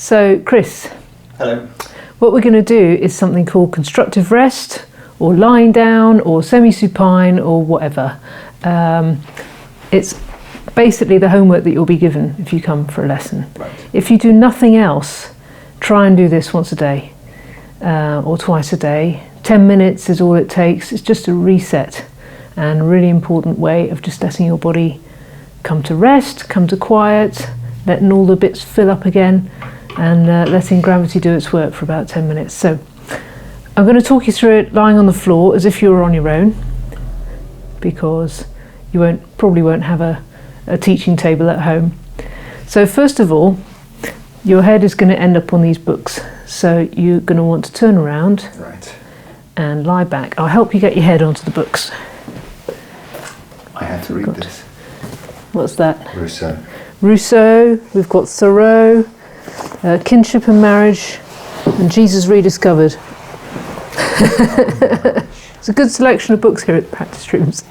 So, Chris. Hello. What we're going to do is something called constructive rest, or lying down, or semi-supine, or whatever. It's basically the homework that you'll be given if you come for a lesson. Right. If you do nothing else, try and do this once a day, or twice a day. 10 minutes is all it takes. It's just a reset, and a really important way of just letting your body come to rest, come to quiet, letting all the bits fill up again, and letting gravity do its work for about 10 minutes. So I'm going to talk you through it lying on the floor as if you were on your own, because you probably won't have a teaching table at home. So first of all, your head is going to end up on these books, so you're going to want to turn around. Right. And lie back. I'll help you get your head onto the books. I have to read this. What's that? Rousseau. We've got Thoreau, Kinship and Marriage, and Jesus Rediscovered. It's a good selection of books here at the practice rooms.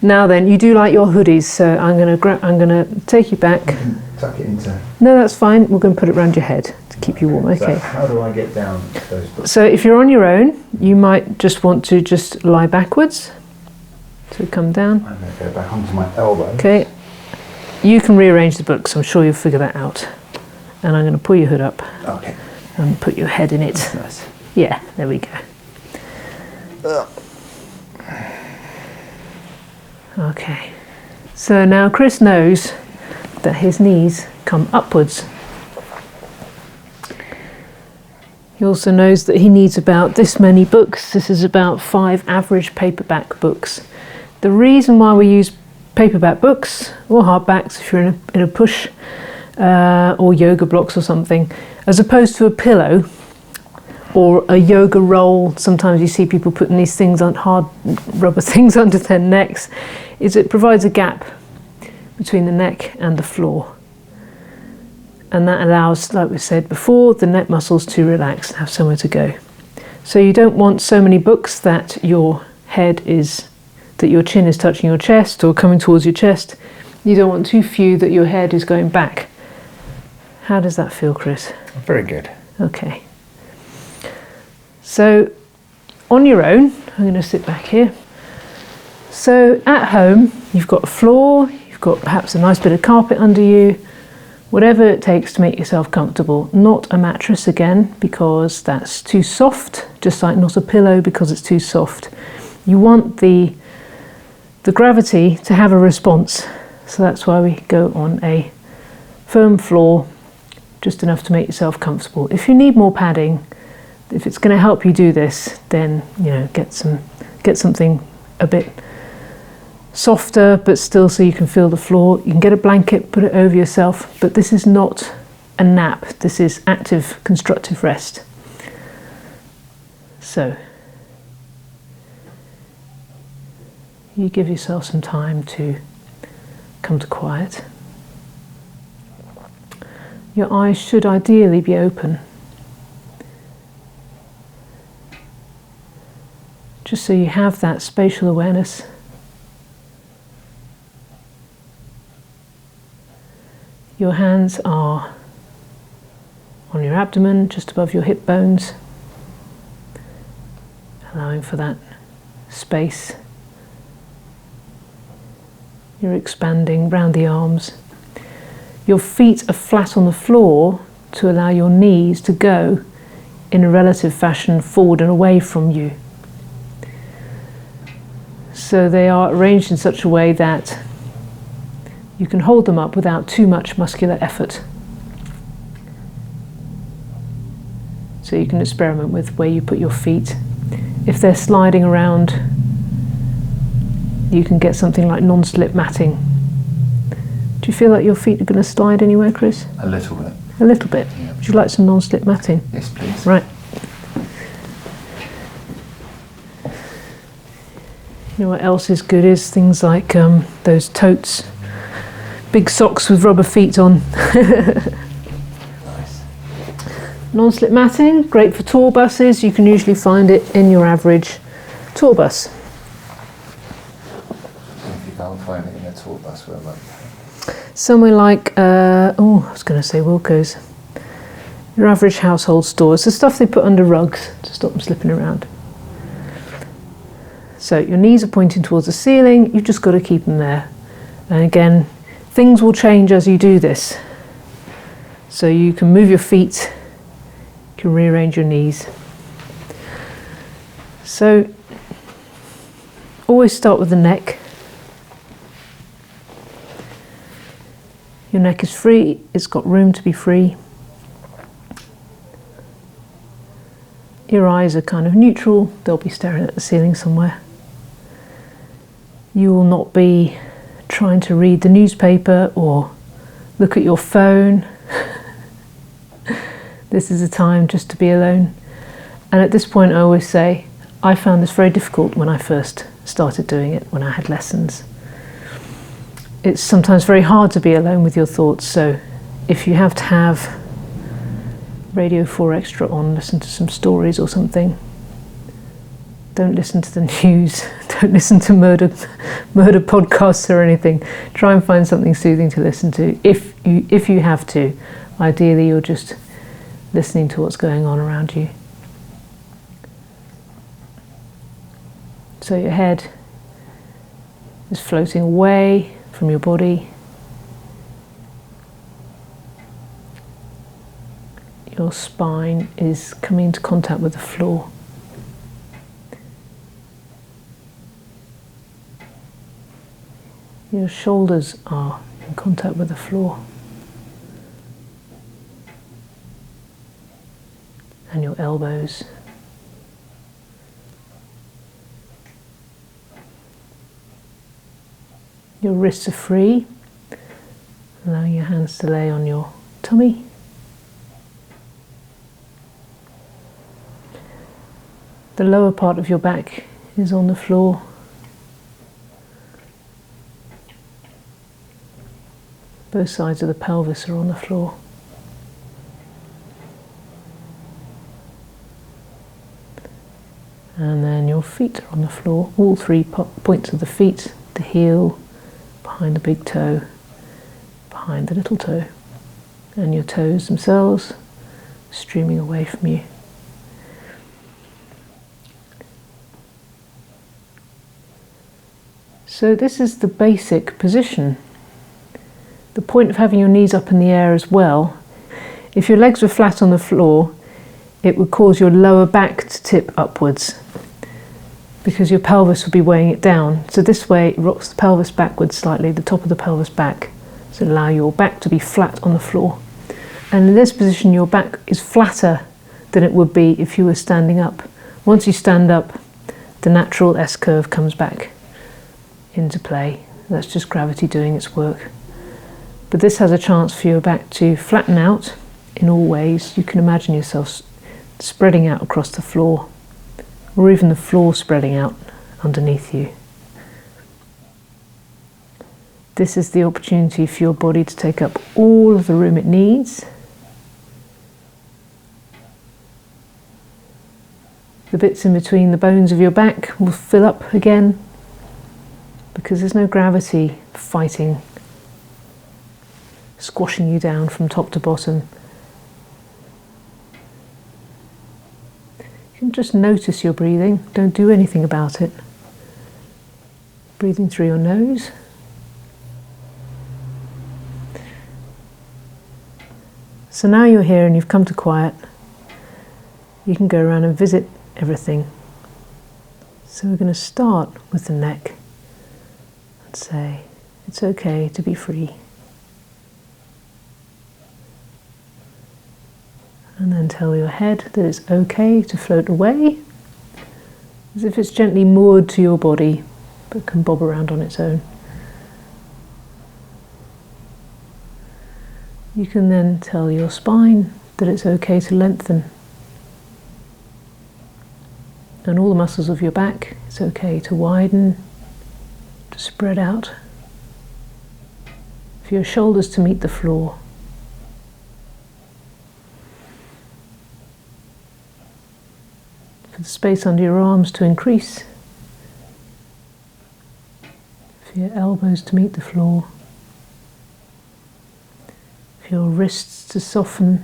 Now then, you do like your hoodies, so I'm going to take you back. Tuck it into. No, that's fine. We're going to put it around your head to keep you warm. Okay. So how do I get down those books? So if you're on your own, you might just want to just lie backwards. So come down. I'm going to go back onto my elbow. Okay. You can rearrange the books. I'm sure you'll figure that out. And I'm going to pull your hood up. Okay. And put your head in it. That's nice. Yeah, there we go. Okay. So now Chris knows that his knees come upwards. He also knows that he needs about this many books. This is about 5 average paperback books. The reason why we use paperback books, or hardbacks if you're in a push, or yoga blocks or something, as opposed to a pillow or a yoga roll. Sometimes you see people putting these things on, hard rubber things under their necks, is it provides a gap between the neck and the floor. And that allows, like we said before, the neck muscles to relax and have somewhere to go. So you don't want so many books that your chin is touching your chest or coming towards your chest. You don't want too few that your head is going back. How does that feel, Chris? Very good. Okay. So on your own, I'm going to sit back here. So at home, you've got a floor, you've got perhaps a nice bit of carpet under you, whatever it takes to make yourself comfortable. Not a mattress again, because that's too soft, just like not a pillow because it's too soft. You want the gravity to have a response, so that's why we go on a firm floor, just enough to make yourself comfortable. If you need more padding, if it's going to help you do this, then get something a bit softer, but still so you can feel the floor. You can get a blanket, put it over yourself, but this is not a nap. This is active, constructive rest. So you give yourself some time to come to quiet. Your eyes should ideally be open, just so you have that spatial awareness. Your hands are on your abdomen, just above your hip bones, allowing for that space. You're expanding round the arms. Your feet are flat on the floor to allow your knees to go in a relative fashion forward and away from you. So they are arranged in such a way that you can hold them up without too much muscular effort. So you can experiment with where you put your feet. If they're sliding around, you can get something like non-slip matting. Do you feel like your feet are going to slide anywhere, Chris? A little bit. A little bit? Yeah. Would you like some non-slip matting? Yes, please. Right. You know what else is good is things like those totes. Big socks with rubber feet on. Nice. Non-slip matting, great for tour buses. You can usually find it in your average tour bus. If you can't find it in a tour bus, where might you find it? Somewhere like, I was going to say Wilko's. Your average household stores, the stuff they put under rugs to stop them slipping around. So your knees are pointing towards the ceiling, you've just got to keep them there. And again, things will change as you do this. So you can move your feet, you can rearrange your knees. So always start with the neck. Your neck is free, it's got room to be free. Your eyes are kind of neutral, they'll be staring at the ceiling somewhere. You will not be trying to read the newspaper or look at your phone. This is a time just to be alone. And at this point I always say, I found this very difficult when I first started doing it, when I had lessons. It's sometimes very hard to be alone with your thoughts, so if you have to have Radio 4 Extra on, listen to some stories or something. Don't listen to the news, don't listen to murder podcasts or anything. Try and find something soothing to listen to if you have to. Ideally you're just listening to what's going on around you. So your head is floating away from your body. Your spine is coming into contact with the floor. Your shoulders are in contact with the floor. And your elbows. Your wrists are free, allowing your hands to lay on your tummy. The lower part of your back is on the floor. Both sides of the pelvis are on the floor. And then your feet are on the floor, all 3 points of the feet, the heel, behind the big toe, behind the little toe, and your toes themselves streaming away from you. So this is the basic position. The point of having your knees up in the air as well, if your legs were flat on the floor, it would cause your lower back to tip upwards because your pelvis would be weighing it down. So this way it rocks the pelvis backwards slightly, the top of the pelvis back, so allow your back to be flat on the floor. And in this position your back is flatter than it would be if you were standing up. Once you stand up, the natural S-curve comes back into play. That's just gravity doing its work. But this has a chance for your back to flatten out in all ways. You can imagine yourself spreading out across the floor, or even the floor spreading out underneath you. This is the opportunity for your body to take up all of the room it needs. The bits in between the bones of your back will fill up again because there's no gravity fighting, squashing you down from top to bottom. You can just notice your breathing, don't do anything about it. Breathing through your nose. So now you're here and you've come to quiet, you can go around and visit everything. So we're going to start with the neck and say, it's okay to be free. And then tell your head that it's okay to float away, as if it's gently moored to your body, but can bob around on its own. You can then tell your spine that it's okay to lengthen. And all the muscles of your back, it's okay to widen, to spread out. For your shoulders to meet the floor. For the space under your arms to increase. For your elbows to meet the floor. for your wrists to soften,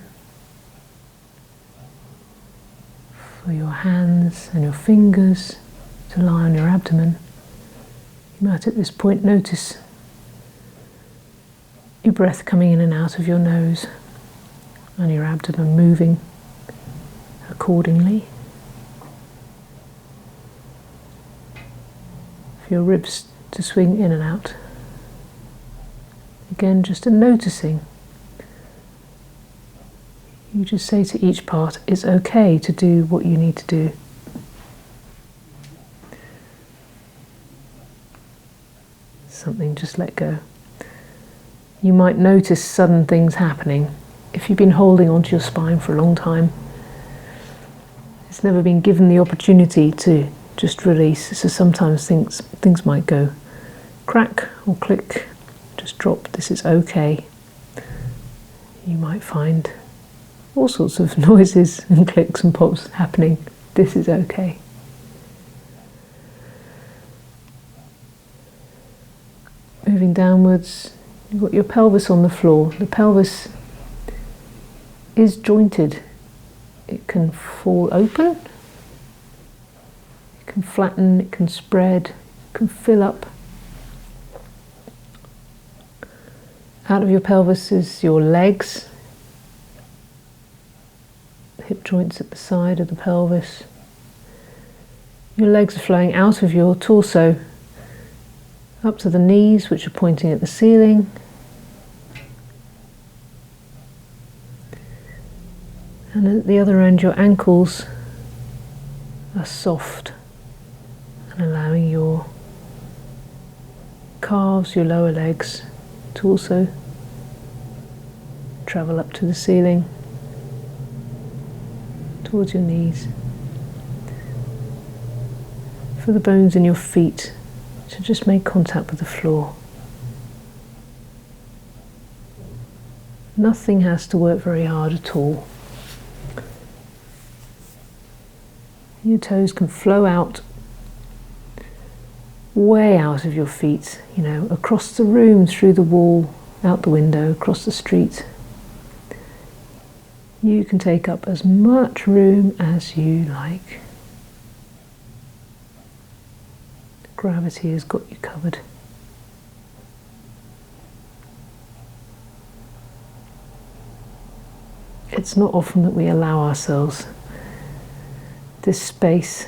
for your hands and your fingers to lie on your abdomen. You might at this point notice your breath coming in and out of your nose and your abdomen moving accordingly. For your ribs to swing in and out. Again, just a noticing. You just say to each part, it's okay to do what you need to do. Something, just let go. You might notice sudden things happening. If you've been holding onto your spine for a long time, it's never been given the opportunity to just release, so sometimes things might go crack or click, just drop. This is okay. You might find all sorts of noises and clicks and pops happening. This is okay. Moving downwards, you've got your pelvis on the floor. The pelvis is jointed. It can fall open, it can flatten, it can spread, it can fill up. Out of your pelvis is your legs, hip joints at the side of the pelvis. Your legs are flowing out of your torso up to the knees, which are pointing at the ceiling. And at the other end, your ankles are soft and allowing your calves, your lower legs, to also travel up to the ceiling, towards your knees. For the bones in your feet to just make contact with the floor. Nothing has to work very hard at all. Your toes can flow out, way out of your feet, across the room, through the wall, out the window, across the street. You can take up as much room as you like. Gravity has got you covered. It's not often that we allow ourselves this space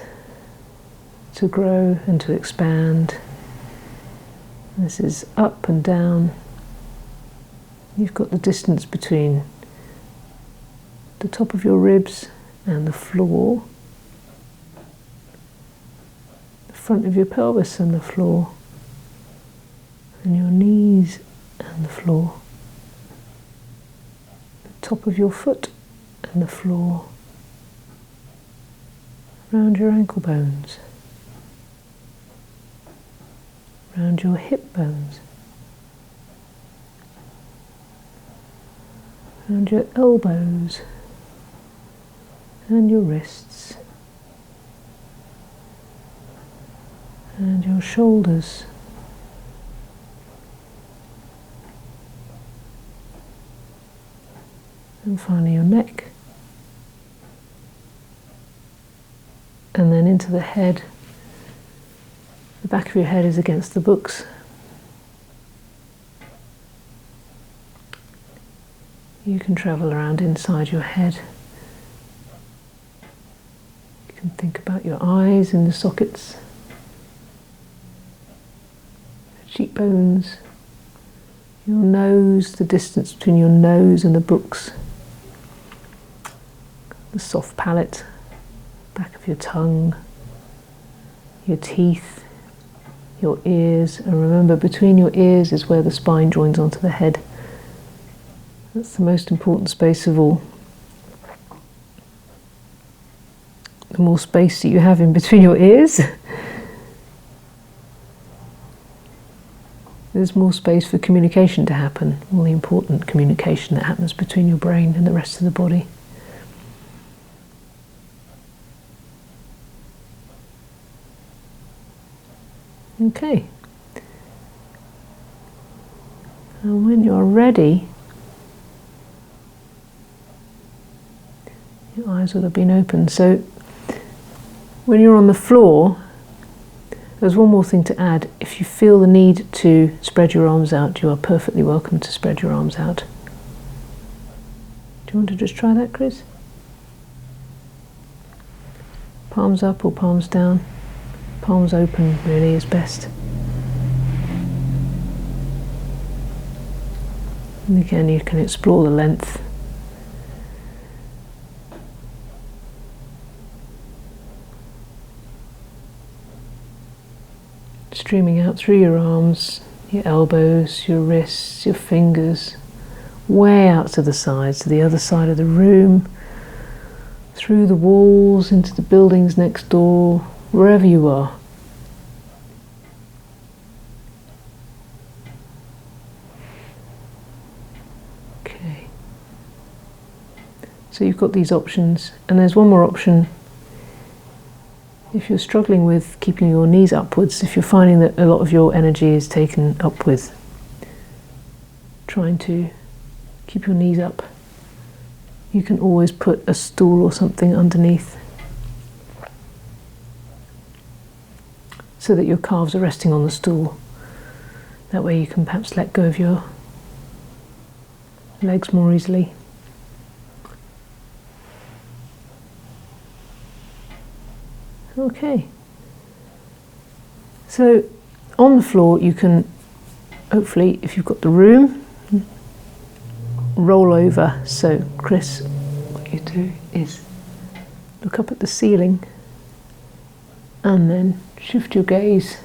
to grow and to expand. This is up and down. You've got the distance between the top of your ribs and the floor, the front of your pelvis and the floor, and your knees and the floor, the top of your foot and the floor, around your ankle bones, around your hip bones, around your elbows and your wrists and your shoulders, and finally your neck. And then into the head. The back of your head is against the books. You can travel around inside your head. You can think about your eyes in the sockets, your cheekbones, your nose, the distance between your nose and the books, the soft palate, back of your tongue, your teeth, your ears, and remember, between your ears is where the spine joins onto the head. That's the most important space of all. The more space that you have in between your ears, there's more space for communication to happen, all the important communication that happens between your brain and the rest of the body. Okay. And when you're ready, Your eyes will have been open. So when you're on the floor, there's one more thing to add. If you feel the need to spread your arms out, you are perfectly welcome to spread your arms out. Do you want to just try that, Chris? Palms up or palms down? Palms open really is best. And again, you can explore the length. Streaming out through your arms, your elbows, your wrists, your fingers, way out to the sides, to the other side of the room, through the walls, into the buildings next door, wherever you are. Okay. So you've got these options, and there's one more option. If you're struggling with keeping your knees upwards, if you're finding that a lot of your energy is taken up with trying to keep your knees up, you can always put a stool or something underneath so that your calves are resting on the stool. That way you can perhaps let go of your legs more easily. Okay, so on the floor you can, hopefully, if you've got the room, roll over. So Chris, what you do is look up at the ceiling and then shift your gaze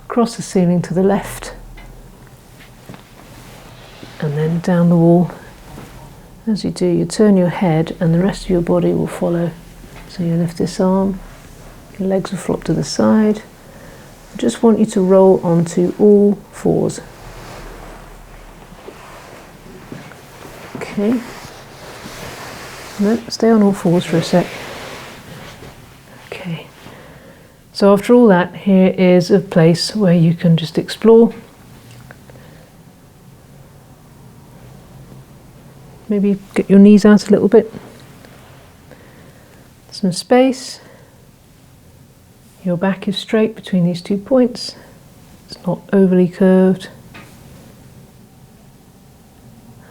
across the ceiling to the left and then down the wall. As you do, you turn your head and the rest of your body will follow. So you lift this arm, your legs will flop to the side. I just want you to roll onto all fours. Okay. No, stay on all fours for a sec. Okay. So after all that, here is a place where you can just explore. Maybe get your knees out a little bit. Some space. Your back is straight between these 2 points. It's not overly curved.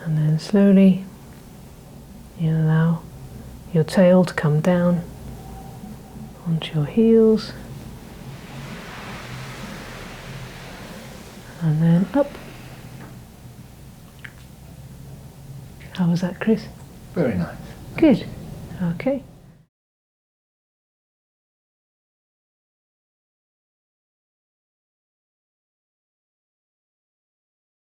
And then slowly you allow your tail to come down onto your heels. And then up. How was that, Chris? Very nice. Good. Okay.